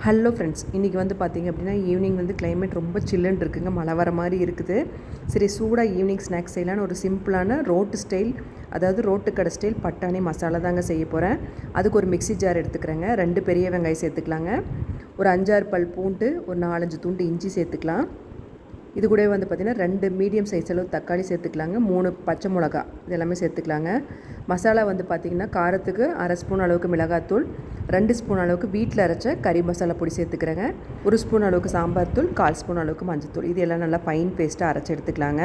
Hello friends, இன்றைக்கி வந்து பார்த்திங்க அப்படின்னா ஈவினிங் வந்து கிளைமேட் ரொம்ப சில்லுன்னு இருக்குங்க. மழை வர மாதிரி இருக்குது. சரி, சூடாக ஈவினிங் ஸ்நாக்ஸ் செய்யலான்னு ஒரு சிம்பிளான ரோட்டு ஸ்டைல், அதாவது ரோட்டு கடை ஸ்டைல் பட்டாணி மசாலா தாங்க செய்ய போகிறேன். அதுக்கு ஒரு மிக்ஸி ஜார் எடுத்துக்கிறேங்க. 2 பெரிய வெங்காயம் சேர்த்துக்கலாங்க. ஒரு 5-6 பல் பூண்டு, ஒரு 4-5 துண்டு இஞ்சி சேர்த்துக்கலாம். இது கூட வந்து பார்த்திங்கன்னா 2 மீடியம் சைஸ் அளவு தக்காளி சேர்த்துக்கலாங்க. 3 பச்சை மிளகா இது எல்லாமே சேர்த்துக்கலாங்க. மசாலா வந்து பார்த்திங்கன்னா காரத்துக்கு 1/2 ஸ்பூன் அளவுக்கு மிளகாத்தூள், 2 ஸ்பூன் அளவுக்கு வீட்டில் அரைச்ச கறி மசாலா பொடி சேர்த்துக்கிறேங்க. 1 ஸ்பூன் அளவுக்கு சாம்பார் தூள், 1/4 ஸ்பூன் அளவுக்கு மஞ்சத்தூள். இது எல்லாம் நல்லா ஃபைன் பேஸ்ட்டாக அரைச்சி எடுத்துக்கலாங்க.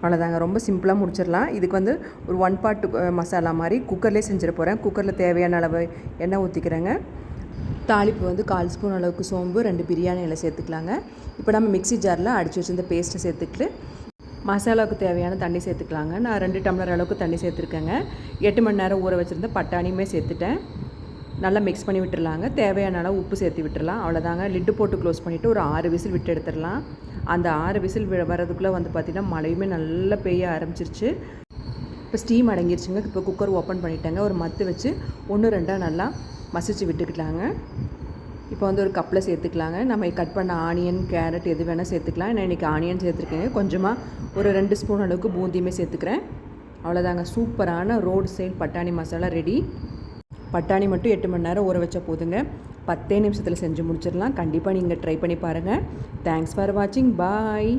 அவ்வளோதாங்க, ரொம்ப சிம்பிளாக முடிச்சிடலாம். இதுக்கு வந்து ஒரு 1 பாட் மசாலா மாதிரி குக்கர்லேயே செஞ்சிட போகிறேன். குக்கரில் தேவையான அளவு எண்ணெய் ஊற்றிக்கிறேங்க. தாளிப்பு வந்து 1/4 ஸ்பூன் அளவுக்கு சோம்பு, 2 பிரியாணி இலை சேர்த்துக்கலாங்க. இப்போ நம்ம மிக்ஸி ஜாரில் அடித்து வச்சு இந்த பேஸ்ட்டை சேர்த்துக்கிட்டு மசாலாவுக்கு தேவையான தண்ணி சேர்த்துக்கலாங்க. நான் 2 டம்ளர் அளவுக்கு தண்ணி சேர்த்துருக்கேங்க. 8 மணி நேரம் ஊற வச்சுருந்த பட்டாணியுமே சேர்த்துட்டேன். நல்லா மிக்ஸ் பண்ணி விட்டுடலாங்க. தேவையான அளவு உப்பு சேர்த்து விட்டுடலாம். அவ்வளோதாங்க. லிட்டு போட்டு க்ளோஸ் பண்ணிவிட்டு ஒரு 6 விசில் விட்டு எடுத்துடலாம். அந்த 6 விசில் வரதுக்குள்ளே வந்து பார்த்திங்கன்னா மழையுமே நல்லா பெய்ய ஆரம்பிச்சிருச்சு. இப்போ ஸ்டீம் அடங்கிருச்சுங்க. இப்போ குக்கர் ஓப்பன் பண்ணிட்டேங்க. ஒரு மத்து வச்சு 1-2 நல்லா மசிச்சு விட்டுக்கலாங்க. இப்போ வந்து ஒரு கப்பில் சேர்த்துக்கலாங்க. நம்ம கட் பண்ண ஆனியன், கேரட் எது வேணால் சேர்த்துக்கலாம். நான் இன்றைக்கி ஆனியன் சேர்த்துருக்கேங்க. கொஞ்சமாக ஒரு 2 ஸ்பூன் அளவுக்கு பூந்தியுமே சேர்த்துக்கிறேன். அவ்வளோதாங்க, சூப்பரான ரோடு ஸ்டைல் பட்டாணி மசாலா ரெடி. பட்டாணி மட்டும் 8 மணி நேரம் ஊற வச்சா போதுங்க. 10 நிமிஷத்தில் செஞ்சு முடிச்சிடலாம். கண்டிப்பாக நீங்கள் ட்ரை பண்ணி பாருங்கள். தேங்க்ஸ் ஃபார் வாட்சிங். பாய்.